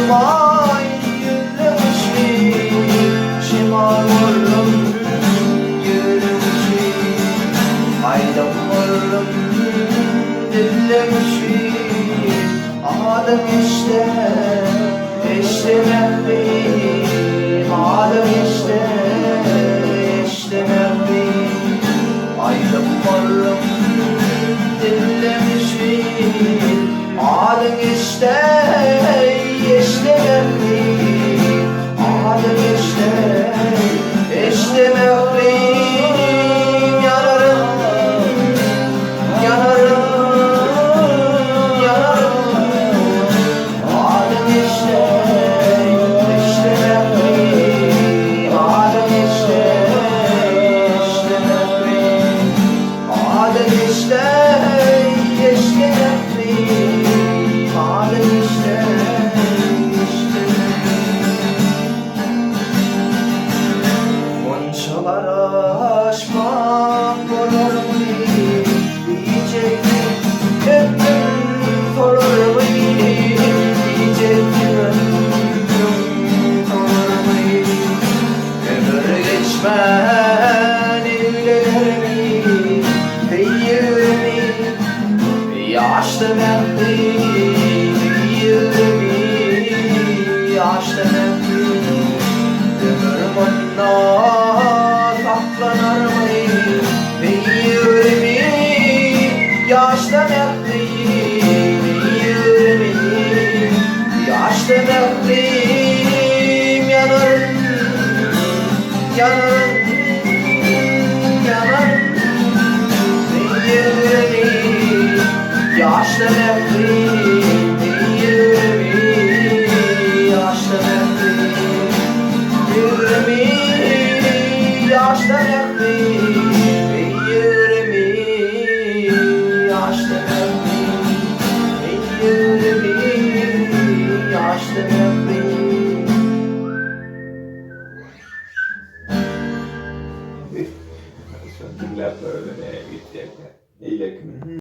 Olmay yürümüşüm, şimal varım yürümüşüm, aydan varım dinlemişim. Adım işte Mevlim, adım işte Mevlim, aydan varım dinlemişim. Adım işte Mevlim, adım işte Mevlim. Yanarım, yanarım, yanarım. Adım işte Mevlim, adım işte Mevlim, adım işte Mevlim, adım işte Goncalara aşmak olur mu diyecektim, ömrüm olur mu diyecektim, ömrüm olur mu? Ömür geçmen illerimi, yüreğimi, yaşlı Mevlim, yüreğimi, yaşlı Mevlim. Ömrüm onunla saklanır mı? Yüreğimi, yaşlı Mevlim, yüreğimi, yaşlı Mevlim. Yanarım, yanarım, yanarım. Yüreğimi, yaşlı Mevlim, yüreğimi, yaşlı Mevlim. Yüreğimi, yaşlı Mevlim, yüreğimi, yaşlı Mevlim, yüreğimi, yaşlı Mevlim.